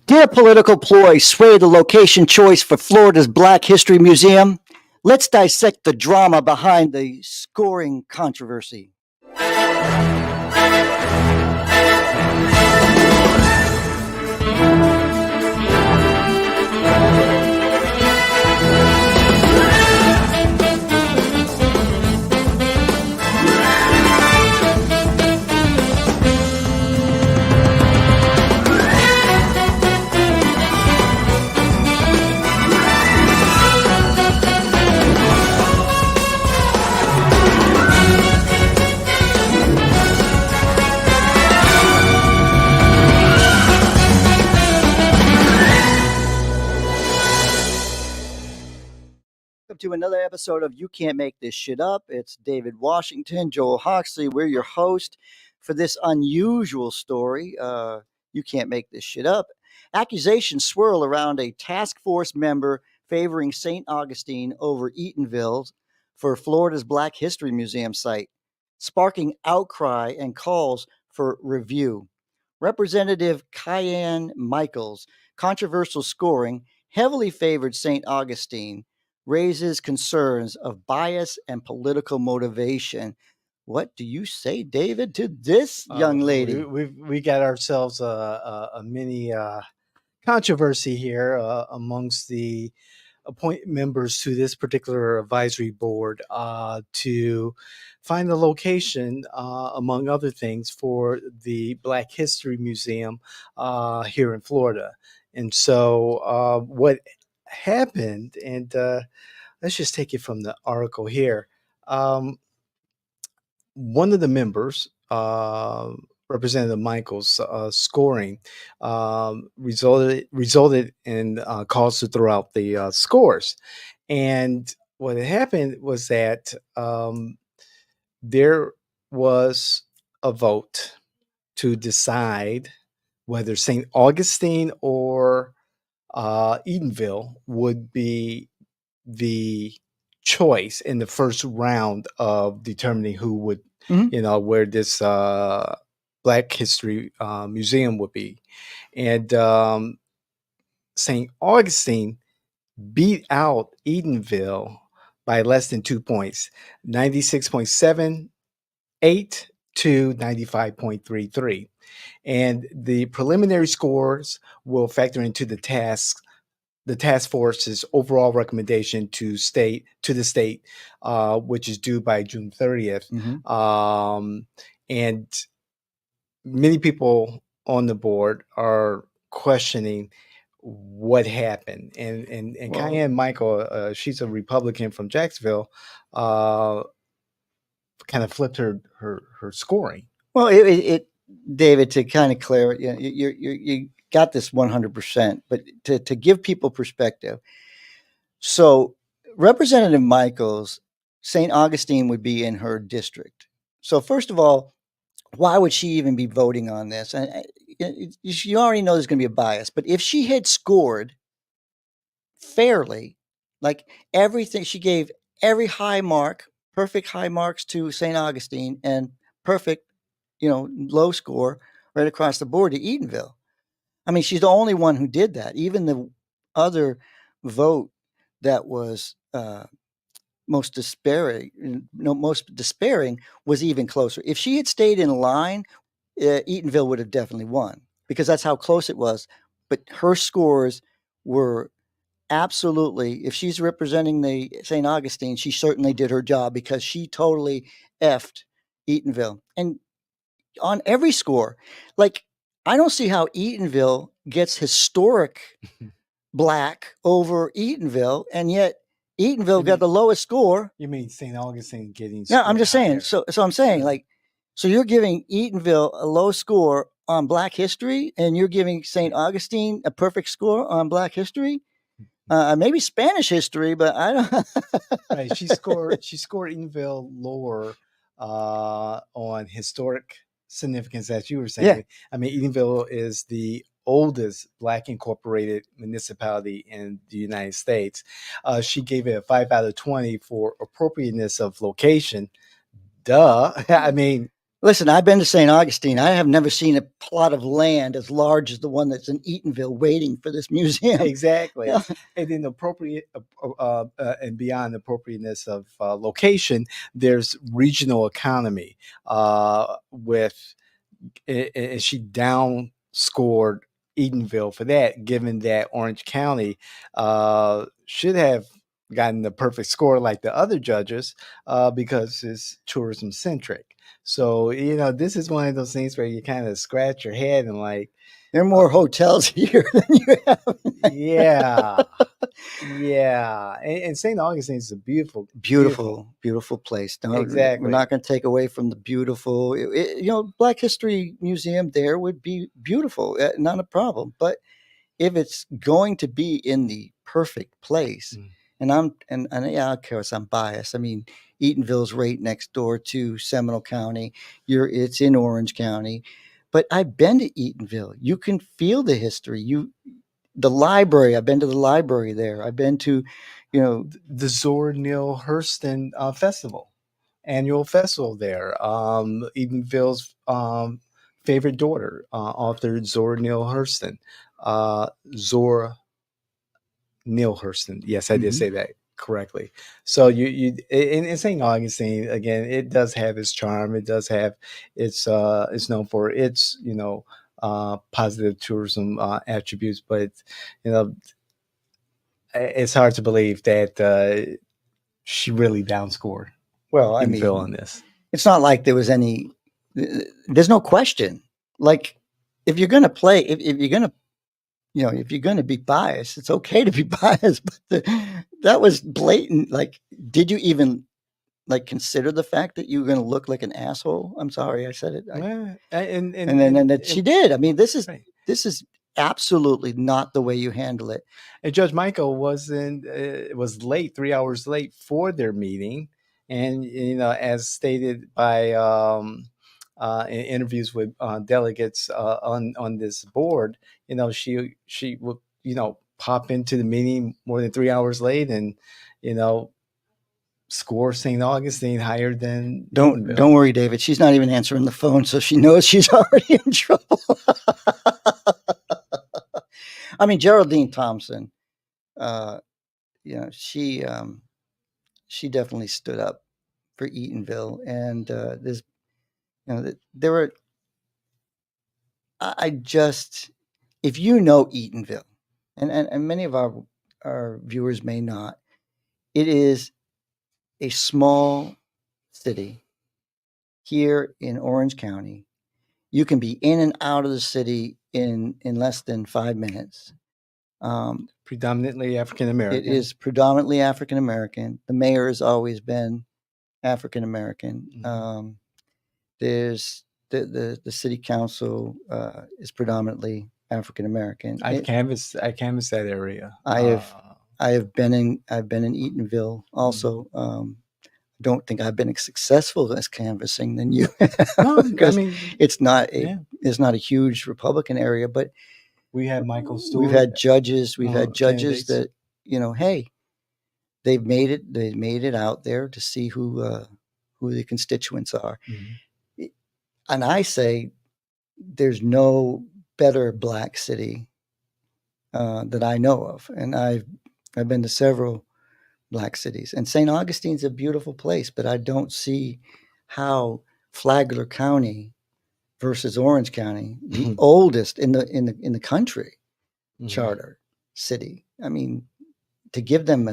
Did a political ploy sway the location choice for Florida's Black History Museum? Let's dissect the drama behind the scoring controversy. Welcome to another episode of You Can't Make This Shit Up. It's David Washington, Joel Hoxley. We're your host for this unusual story. You Can't Make This Shit Up. Accusations swirl around a task force member favoring St. Augustine over Eatonville for Florida's Black History Museum site, sparking outcry and calls for review. Representative Kiyan Michael's controversial scoring heavily favored St. Augustine raises concerns of bias and political motivation. What do you say, David, to this young lady? We got ourselves a mini controversy here amongst the appoint members to this particular advisory board to find the location, among other things, for the Black History Museum here in Florida. And so what happened, and let's just take it from the article here. One of the members, Representative Michael's scoring, resulted in calls to throw out the scores. And what had happened was that there was a vote to decide whether St. Augustine or Eatonville would be the choice in the first round of determining who would, where this Black History Museum would be. And St. Augustine beat out Eatonville by less than 2 points, 96.78 to 95.33. And the preliminary scores will factor into the task force's overall recommendation to the state, which is due by June 30th. And many people on the board are questioning what happened. And Kiyan Michael, she's a Republican from Jacksonville, kind of flipped her scoring. Well, it David, to kind of clarify, you got this 100%, but to give people perspective. So Representative Michael's, St. Augustine would be in her district. So first of all, why would she even be voting on this? And you already know there's going to be a bias, but if she had scored fairly, like everything, she gave every high mark, perfect high marks to St. Augustine and perfect, low score right across the board to Eatonville. I mean, she's the only one who did that. Even the other vote that was most despairing was even closer. If she had stayed in line, Eatonville would have definitely won because that's how close it was. But her scores were absolutely, if she's representing the St. Augustine, she certainly did her job because she totally effed Eatonville. And on every score, like, I don't see how Eatonville gets historic black over Eatonville, and yet Eatonville got the lowest score. You mean St. Augustine getting? Yeah, I'm just saying. So I'm saying, so you're giving Eatonville a low score on Black history, and you're giving St. Augustine a perfect score on Black history. Maybe Spanish history, but I don't. Right, she scored Eatonville lower on historic significance, as you were saying. Yeah. I mean, Eatonville is the oldest Black incorporated municipality in the United States. She gave it a 5 out of 20 for appropriateness of location. Duh. I mean, Listen, I've been to St. Augustine. I have never seen a plot of land as large as the one that's in Eatonville waiting for this museum. Exactly. Yeah. And then and beyond appropriateness of location, there's regional economy with and she down scored Eatonville for that, given that Orange County should have gotten the perfect score like the other judges because it's tourism centric. So, this is one of those things where you kind of scratch your head and like, There are more hotels here than you have. yeah, yeah. And St. Augustine is a beautiful, Beautiful place. No, exactly. we're not going to take away from the beautiful. Black History Museum there would be beautiful, not a problem. But if it's going to be in the perfect place, and yeah, of course I'm biased. I mean, Eatonville's right next door to Seminole County. It's in Orange County, but I've been to Eatonville. You can feel the history. The library. I've been to the library there. I've been to, the Zora Neale Hurston Festival, annual festival there. Eatonville's favorite daughter, author Zora Neale Hurston. Zora Neale Hurston. Yes, I did say that correctly. So you in St. Augustine, again, it does have its charm. It does have it's known for its positive tourism attributes, but it's hard to believe that she really downscored. Well, I Eatonville on mean, this. it's not like there was any. There's no question. Like, if you're going to play, if you're going to, if you're going to be biased, it's okay to be biased. But that was blatant. Like, did you even consider the fact that you were going to look like an asshole? I'm sorry, I said it. And then she did. I mean, this is absolutely not the way you handle it. And Judge Michael was late, 3 hours late for their meeting, and as stated by in interviews with delegates on this board, she would pop into the meeting more than 3 hours late, and score St. Augustine higher than Don't worry, David. She's not even answering the phone, so she knows she's already in trouble. I mean, Geraldine Thompson, she definitely stood up for Eatonville, and there were. If you know Eatonville, and many of our viewers may not, it is a small city here in Orange County. You can be in and out of the city in less than 5 minutes. Predominantly African American. It is predominantly African American. The mayor has always been African American. There's the city council is predominantly African American. I canvassed that area. I have been in Eatonville also. Don't think I've been as successful as canvassing than you have. No, because it's not a huge Republican area, but we had Michael Stewart. We've had judges. We've had judges candidates. that hey, they've made it out there to see who the constituents are. And I say there's no better black city that I know of, and I've been to several black cities, and St. Augustine's a beautiful place, but I don't see how Flagler County versus Orange County, the oldest in the country, charter city. I mean, to give them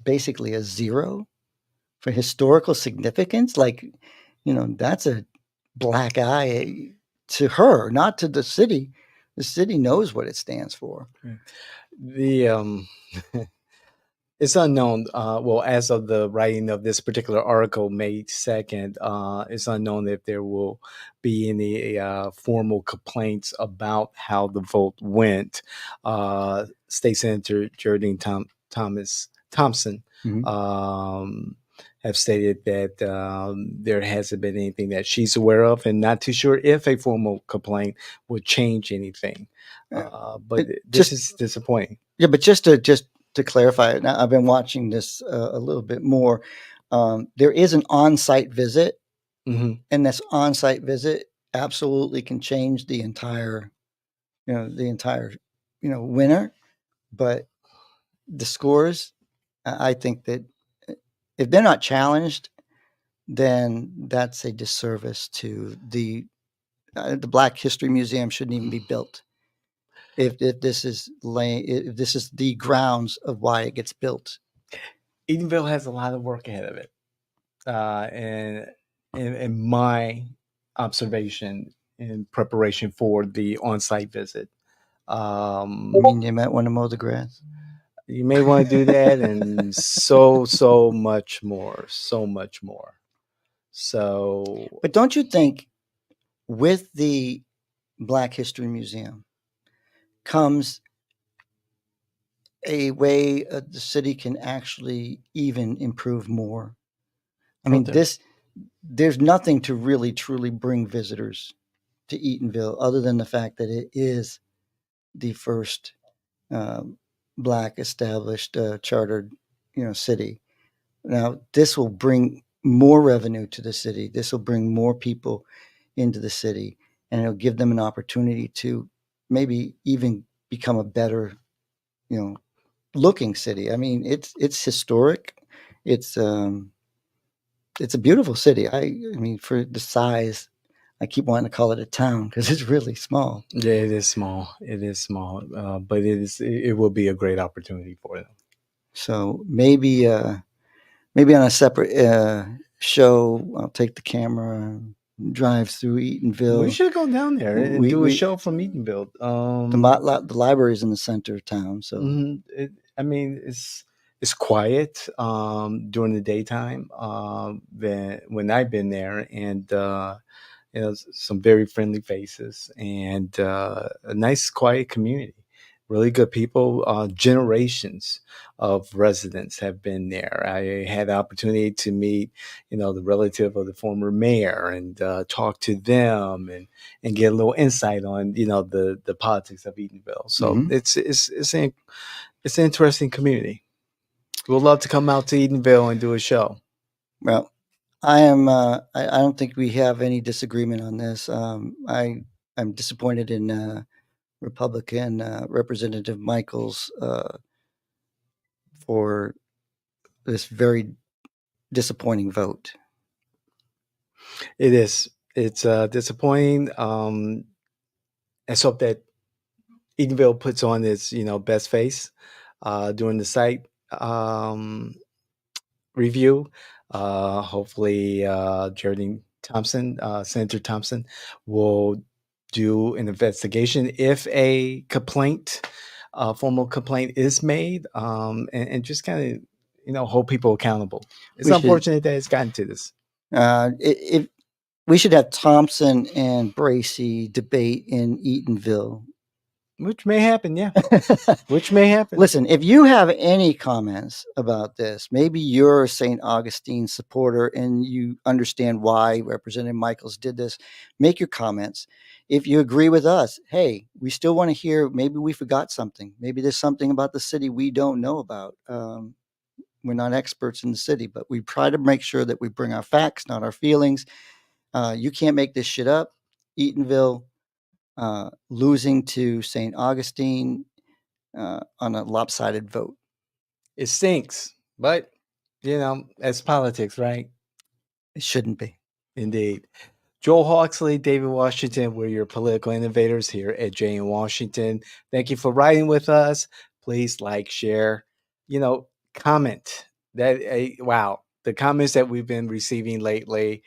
basically a 0 for historical significance, that's a black eye to her, not to the city. The city knows what it stands for. It's unknown. Well, as of the writing of this particular article, May 2nd, it's unknown if there will be any formal complaints about how the vote went. State Senator Geraldine Thompson have stated that there hasn't been anything that she's aware of, and not too sure if a formal complaint would change anything. But this is disappointing. Yeah, but just to clarify it, now I've been watching this a little bit more. There is an on-site visit Mhm. and this on-site visit absolutely can change the entire winner. But the scores, I think that if they're not challenged, then that's a disservice to the Black History Museum. Shouldn't even be built if this is the grounds of why it gets built. Eatonville has a lot of work ahead of it, and in my observation in preparation for the on-site visit. I mean, you might want to mow the grass. You may want to do that, and so much more, so much more. So, But don't you think with the Black History Museum comes a way the city can actually even improve more? I mean, there's nothing to really truly bring visitors to Eatonville other than the fact that it is the first Black established chartered, city. Now, this will bring more revenue to the city. This will bring more people into the city, and it'll give them an opportunity to maybe even become a better, looking city. I mean, it's historic. It's it's a beautiful city. I mean, for the size, I keep wanting to call it a town because it's really small. yeah, it is small. It is small, but it will be a great opportunity for them. So maybe on a separate show, I'll take the camera, and drive through Eatonville. We should go down there and do a show from Eatonville. The library's in the center of town, so I mean, it's quiet during the daytime. When I've been there, and some very friendly faces, and a nice, quiet community. Really good people. Generations of residents have been there. I had the opportunity to meet, the relative of the former mayor, and talk to them, and get a little insight on, the politics of Eatonville. So it's an interesting community. We'd love to come out to Eatonville and do a show. Well, I am. I don't think we have any disagreement on this. I'm disappointed in Republican Representative Michael's for this very disappointing vote. It is. It's disappointing. Let's hope that Eatonville puts on its best face during the site review. Hopefully, Senator Thompson, will do an investigation if a formal complaint is made, and just kind of hold people accountable. It's unfortunate that it's gotten to this. We should have Thompson and Bracey debate in Eatonville. Which may happen, yeah. Which may happen. Listen, if you have any comments about this, maybe you're a St. Augustine supporter and you understand why Representative Michaels did this, make your comments. If you agree with us, hey, we still want to hear, maybe we forgot something. Maybe there's something about the city we don't know about. We're not experts in the city, but we try to make sure that we bring our facts, not our feelings. You can't make this shit up. Eatonville losing to St. Augustine on a lopsided vote. It stinks, but it's politics, right? It shouldn't be. Indeed. Joel Hawksley, David Washington, we're your political innovators here at Jay in Washington. Thank you for riding with us. Please like, share, comment. Wow, the comments that we've been receiving lately,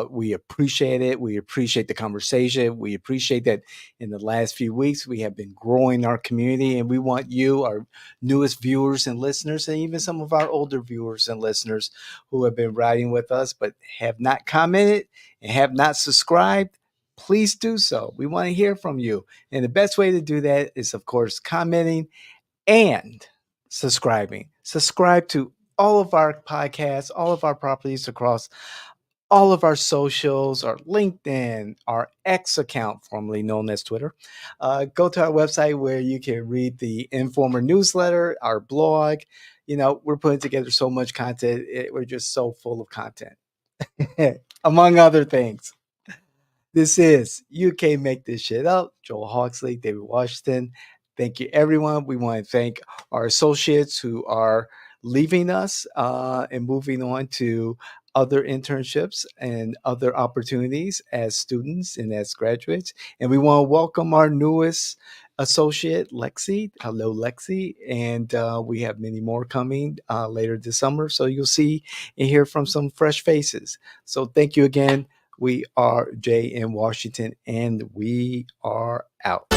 we appreciate it. We appreciate the conversation. We appreciate that in the last few weeks, we have been growing our community, and we want you, our newest viewers and listeners, and even some of our older viewers and listeners who have been riding with us but have not commented and have not subscribed, please do so. We want to hear from you. And the best way to do that is, of course, commenting and subscribing. Subscribe to all of our podcasts, all of our properties across all of our socials, our LinkedIn, our X account, formerly known as Twitter. Go to our website where you can read the Informer newsletter, our blog. We're putting together so much content. We're just so full of content. among other things. This is You Can't Make This Shit Up. Joel Hawksley, David Washington. Thank you, everyone. We want to thank our associates who are leaving us and moving on to other internships and other opportunities as students and as graduates. And we want to welcome our newest associate, Lexi. Hello, Lexi. And we have many more coming later this summer. So you'll see and hear from some fresh faces. So thank you again. We are Jay in Washington, and we are out.